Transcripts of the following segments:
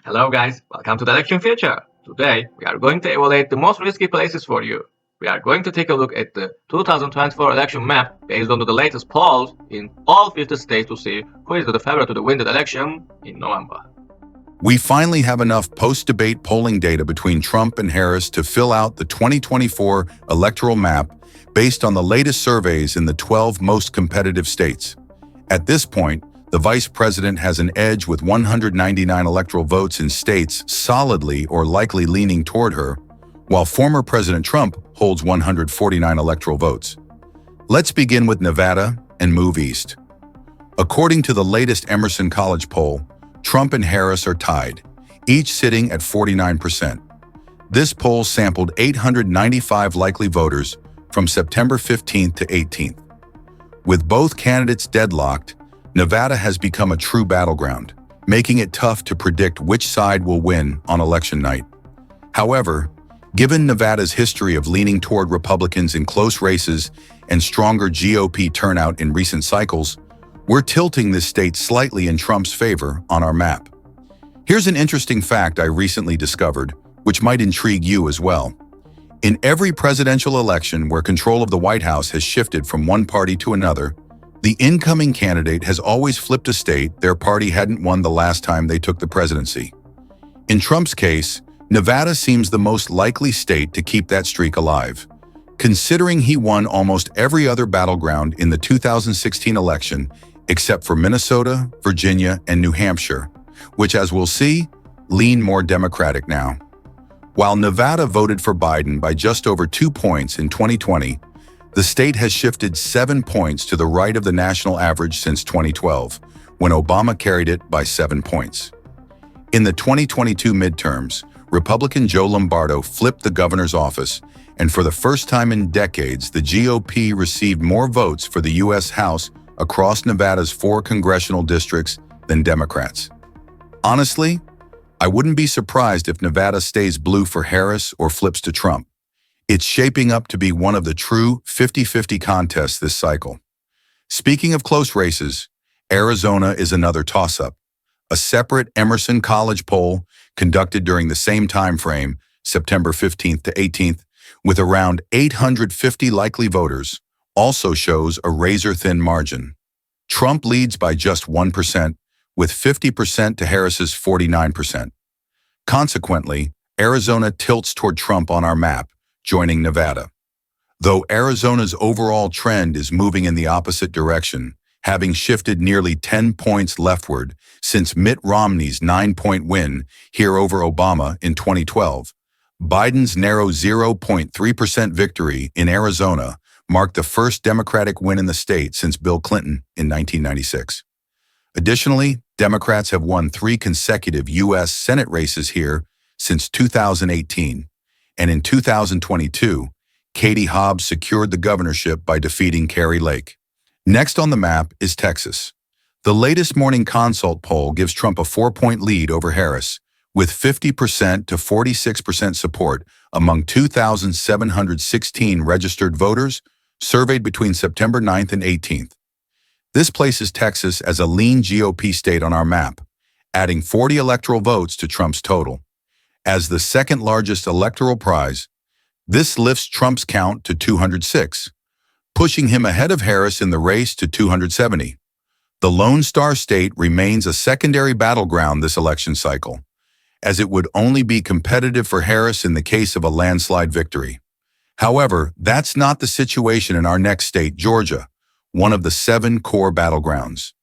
Hello guys, welcome to the election future. Today we are going to evaluate the most risky places for you. We are going to take a look at the 2024 election map based on the latest polls in all 50 states to see who is the favorite to win the election in November. We finally have enough post-debate polling data between Trump and Harris to fill out the 2024 electoral map based on the latest surveys in the 12 most competitive states. At this point, the vice president has an edge with 199 electoral votes in states solidly or likely leaning toward her, while former President Trump holds 149 electoral votes. Let's begin with Nevada and move east. According to the latest Emerson College poll, Trump and Harris are tied, each sitting at 49%. This poll sampled 895 likely voters from September 15th to 18th. With both candidates deadlocked, Nevada has become a true battleground, making it tough to predict which side will win on election night. However, given Nevada's history of leaning toward Republicans in close races and stronger GOP turnout in recent cycles, we're tilting this state slightly in Trump's favor on our map. Here's an interesting fact I recently discovered, which might intrigue you as well. In every presidential election where control of the White House has shifted from one party to another, the incoming candidate has always flipped a state their party hadn't won the last time they took the presidency. In Trump's case, Nevada seems the most likely state to keep that streak alive, considering he won almost every other battleground in the 2016 election except for Minnesota, Virginia, and New Hampshire, which, as we'll see, lean more Democratic now. While Nevada voted for Biden by just over 2 points in 2020, the state has shifted 7 points to the right of the national average since 2012, when Obama carried it by 7 points. In the 2022 midterms, Republican Joe Lombardo flipped the governor's office, and for the first time in decades, the GOP received more votes for the U.S. House across Nevada's 4 congressional districts than Democrats. Honestly, I wouldn't be surprised if Nevada stays blue for Harris or flips to Trump. It's shaping up to be one of the true 50-50 contests this cycle. Speaking of close races, Arizona is another toss-up. A separate Emerson College poll conducted during the same time frame, September 15th to 18th, with around 850 likely voters, also shows a razor-thin margin. Trump leads by just 1%, with 50% to Harris's 49%. Consequently, Arizona tilts toward Trump on our map, joining Nevada. Though Arizona's overall trend is moving in the opposite direction, having shifted nearly 10 points leftward since Mitt Romney's 9-point win here over Obama in 2012, Biden's narrow 0.3% victory in Arizona marked the first Democratic win in the state since Bill Clinton in 1996. Additionally, Democrats have won 3 consecutive U.S. Senate races here since 2018. And in 2022, Katie Hobbs secured the governorship by defeating Kari Lake. Next on the map is Texas. The latest Morning Consult poll gives Trump a 4-point lead over Harris, with 50% to 46% support among 2,716 registered voters surveyed between September 9th and 18th. This places Texas as a lean GOP state on our map, adding 40 electoral votes to Trump's total. As the second largest electoral prize, this lifts Trump's count to 206, pushing him ahead of Harris in the race to 270. The Lone Star State remains a secondary battleground this election cycle, as it would only be competitive for Harris in the case of a landslide victory. However, that's not the situation in our next state, Georgia, one of the 7 core battlegrounds.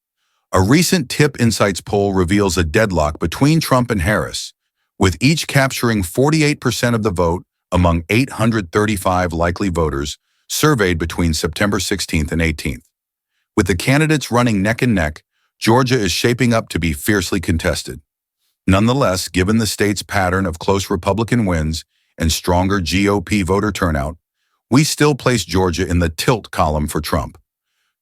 A recent Tip Insights poll reveals a deadlock between Trump and Harris, with each capturing 48% of the vote among 835 likely voters surveyed between September 16th and 18th. With the candidates running neck and neck, Georgia is shaping up to be fiercely contested. Nonetheless, given the state's pattern of close Republican wins and stronger GOP voter turnout, we still place Georgia in the tilt column for Trump.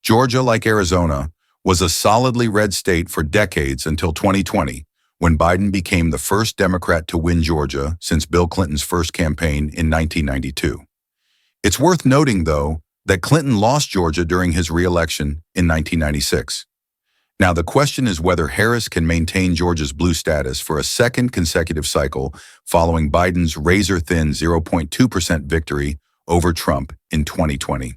Georgia, like Arizona, was a solidly red state for decades until 2020, when Biden became the first Democrat to win Georgia since Bill Clinton's first campaign in 1992. It's worth noting, though, that Clinton lost Georgia during his re-election in 1996. Now, the question is whether Harris can maintain Georgia's blue status for a second consecutive cycle following Biden's razor-thin 0.2% victory over Trump in 2020.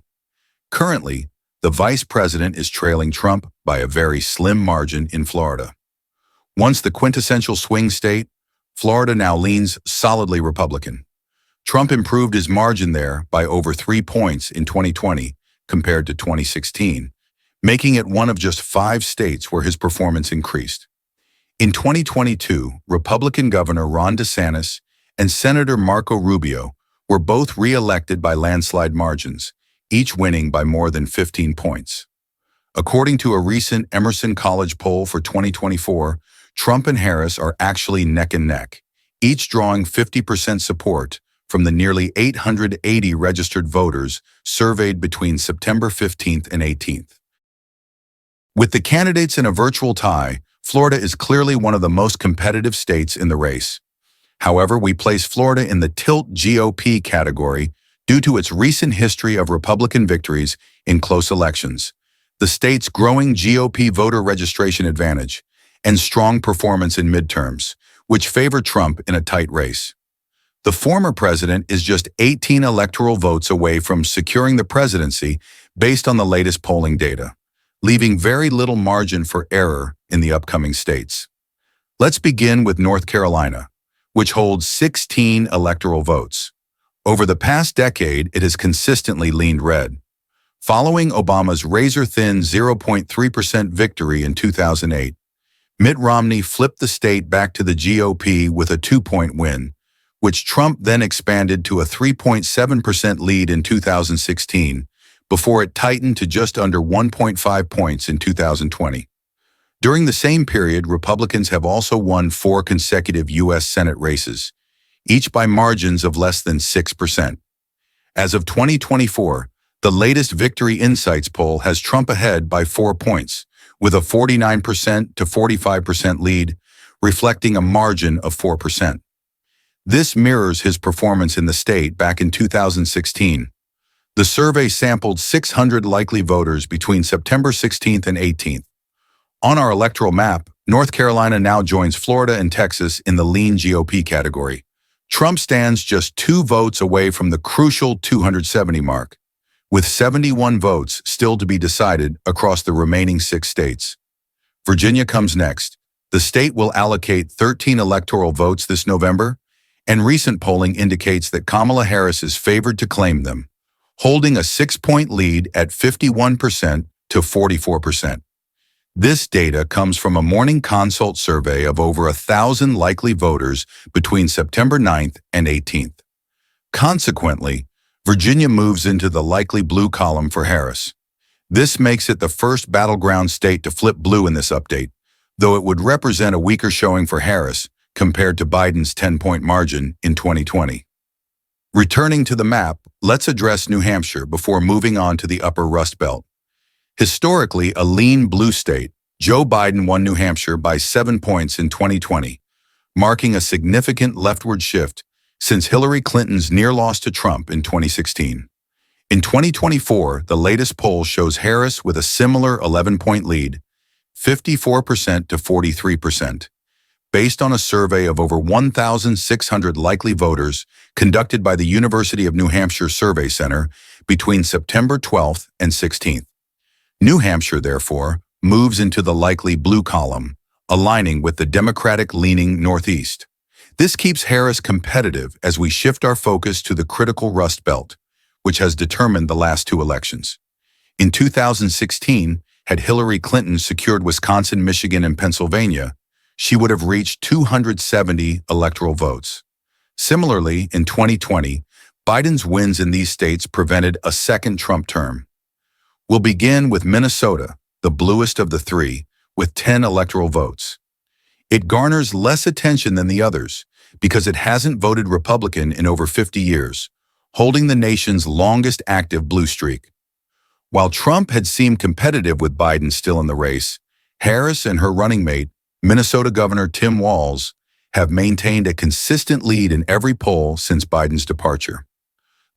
Currently, the vice president is trailing Trump by a very slim margin in Florida. Once the quintessential swing state, Florida now leans solidly Republican. Trump improved his margin there by over 3 points in 2020 compared to 2016, making it one of just 5 states where his performance increased. In 2022, Republican Governor Ron DeSantis and Senator Marco Rubio were both re-elected by landslide margins, each winning by more than 15 points. According to a recent Emerson College poll for 2024, Trump and Harris are actually neck and neck, each drawing 50% support from the nearly 880 registered voters surveyed between September 15th and 18th. With the candidates in a virtual tie, Florida is clearly one of the most competitive states in the race. However, we place Florida in the tilt GOP category due to its recent history of Republican victories in close elections, the state's growing GOP voter registration advantage, and strong performance in midterms, which favor Trump in a tight race. The former president is just 18 electoral votes away from securing the presidency based on the latest polling data, leaving very little margin for error in the upcoming states. Let's begin with North Carolina, which holds 16 electoral votes. Over the past decade, it has consistently leaned red. Following Obama's razor-thin 0.3% victory in 2008, Mitt Romney flipped the state back to the GOP with a 2-point win, which Trump then expanded to a 3.7% lead in 2016, before it tightened to just under 1.5 points in 2020. During the same period, Republicans have also won 4 consecutive U.S. Senate races, each by margins of less than 6%. As of 2024, the latest Victory Insights poll has Trump ahead by 4 points, with a 49% to 45% lead, reflecting a margin of 4%. This mirrors his performance in the state back in 2016. The survey sampled 600 likely voters between September 16th and 18th. On our electoral map, North Carolina now joins Florida and Texas in the lean GOP category. Trump stands just 2 votes away from the crucial 270 mark, with 71 votes still to be decided across the remaining 6 states. Virginia comes next. The state will allocate 13 electoral votes this November, and recent polling indicates that Kamala Harris is favored to claim them, holding a 6-point lead at 51% to 44%. This data comes from a Morning Consult survey of over 1,000 likely voters between September 9th and 18th. Consequently, Virginia moves into the likely blue column for Harris. This makes it the first battleground state to flip blue in this update, though it would represent a weaker showing for Harris compared to Biden's 10-point margin in 2020. Returning to the map, let's address New Hampshire before moving on to the upper Rust Belt. Historically a lean blue state, Joe Biden won New Hampshire by 7 points in 2020, marking a significant leftward shift since Hillary Clinton's near loss to Trump in 2016. In 2024, the latest poll shows Harris with a similar 11-point lead, 54% to 43%, based on a survey of over 1,600 likely voters conducted by the University of New Hampshire Survey Center between September 12th and 16th. New Hampshire, therefore, moves into the likely blue column, aligning with the Democratic-leaning Northeast. This keeps Harris competitive as we shift our focus to the critical Rust Belt, which has determined the last 2 elections. In 2016, had Hillary Clinton secured Wisconsin, Michigan, and Pennsylvania, she would have reached 270 electoral votes. Similarly, in 2020, Biden's wins in these states prevented a second Trump term. We'll begin with Minnesota, the bluest of the 3, with 10 electoral votes. It garners less attention than the others because it hasn't voted Republican in over 50 years, holding the nation's longest active blue streak. While Trump had seemed competitive with Biden still in the race, Harris and her running mate, Minnesota Governor Tim Walz, have maintained a consistent lead in every poll since Biden's departure.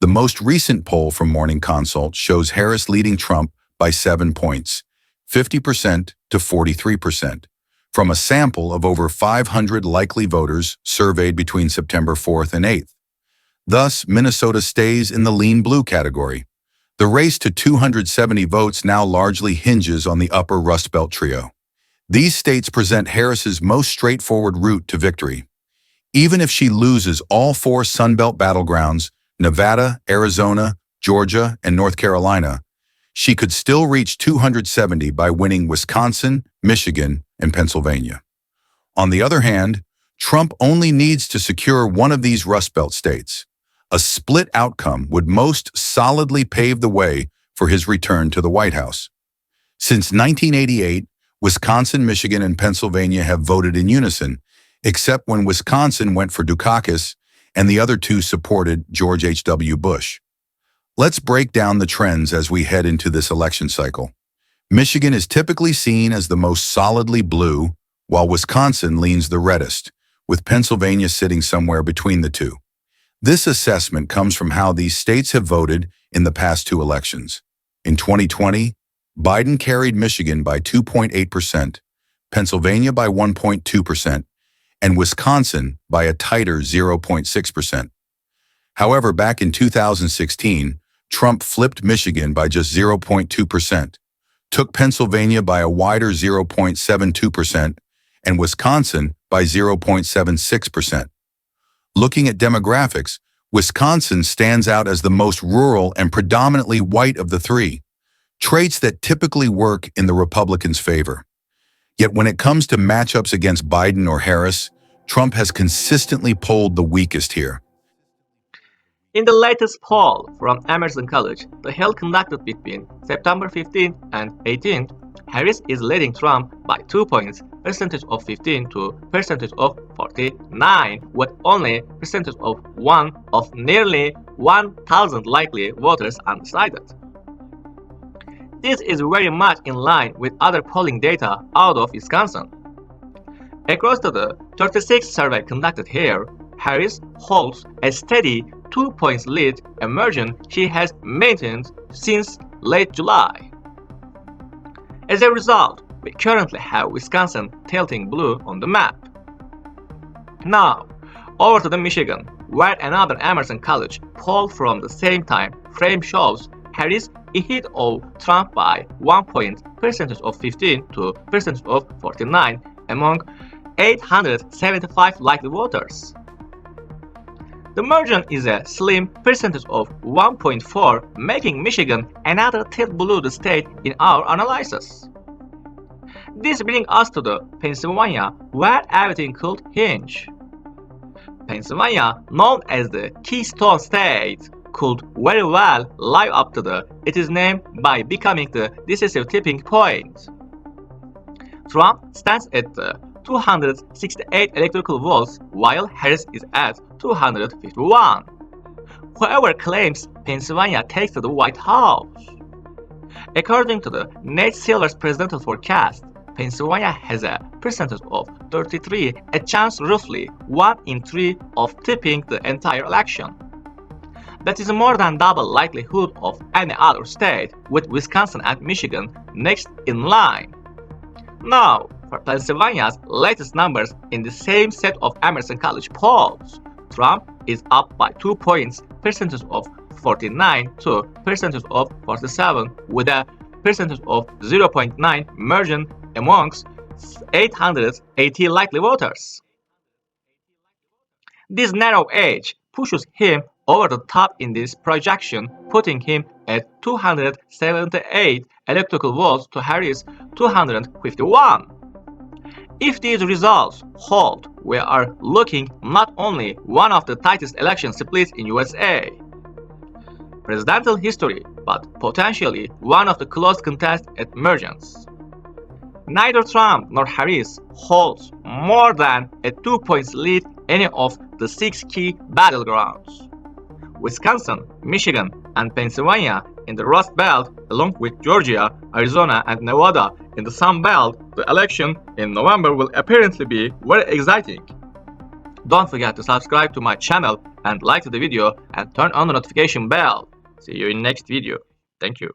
The most recent poll from Morning Consult shows Harris leading Trump by 7 points, 50% to 43%, from a sample of over 500 likely voters surveyed between September 4th and 8th. Thus, Minnesota stays in the lean blue category. The race to 270 votes now largely hinges on the upper Rust Belt trio. These states present Harris's most straightforward route to victory. Even if she loses all four Sun Belt battlegrounds, Nevada, Arizona, Georgia, and North Carolina, she could still reach 270 by winning Wisconsin, Michigan, and Pennsylvania. On the other hand, Trump only needs to secure one of these Rust Belt states. A split outcome would most solidly pave the way for his return to the White House. Since 1988, Wisconsin, Michigan, and Pennsylvania have voted in unison, except when Wisconsin went for Dukakis and the other two supported George H.W. Bush. Let's break down the trends as we head into this election cycle. Michigan is typically seen as the most solidly blue, while Wisconsin leans the reddest, with Pennsylvania sitting somewhere between the two. This assessment comes from how these states have voted in the past two elections. In 2020, Biden carried Michigan by 2.8%, Pennsylvania by 1.2%, and Wisconsin by a tighter 0.6%. However, back in 2016, Trump flipped Michigan by just 0.2%, took Pennsylvania by a wider 0.72%, and Wisconsin by 0.76%. Looking at demographics, Wisconsin stands out as the most rural and predominantly white of the three, traits that typically work in the Republicans' favor. Yet when it comes to matchups against Biden or Harris, Trump has consistently polled the weakest here. In the latest poll from Emerson College, the Hill conducted between September 15th and 18th, Harris is leading Trump by 2 points, percentage of 15 to percentage of 49, with only percentage of 1 of nearly 1,000 likely voters undecided. This is very much in line with other polling data out of Wisconsin. Across the 36 surveys conducted here, Harris holds a steady 2 points lead, a margin she has maintained since late July. As a result, we currently have Wisconsin tilting blue on the map. Now, over to the Michigan, where another Emerson College poll from the same time frame shows Harris ahead of Trump by 1 point, percentage of 15 to percentage of 49 among 875 likely voters. The margin is a slim percentage of 1.4, making Michigan another tilt blue state in our analysis. This brings us to the Pennsylvania, where everything could hinge. Pennsylvania, known as the Keystone State, could very well live up to its name by becoming the decisive tipping point. Trump stands at 268 electoral votes, while Harris is at 251. Whoever claims Pennsylvania takes to the White House. According to the Nate Silver's presidential forecast, Pennsylvania has a percentage of 33, a chance roughly 1 in 3 of tipping the entire election. That is more than double likelihood of any other state, with Wisconsin and Michigan next in line. Now, for Pennsylvania's latest numbers in the same set of Emerson College polls, Trump is up by 2 points, percentage of 49 to percentage of 47, with a percentage of 0.9 margin amongst 880 likely voters. This narrow edge pushes him over the top in this projection, putting him at 278 electoral votes to Harris' 251. If these results hold, we are looking not only one of the tightest election splits in USA presidential history, but potentially one of the close contest at margins. Neither Trump nor Harris holds more than a 2 points lead any of the 6 key battlegrounds. Wisconsin, Michigan, and Pennsylvania in the Rust Belt, along with Georgia, Arizona, and Nevada in the Sun Belt, the election in November will apparently be very exciting. Don't forget to subscribe to my channel and like the video and turn on the notification bell. See you in next video. Thank you.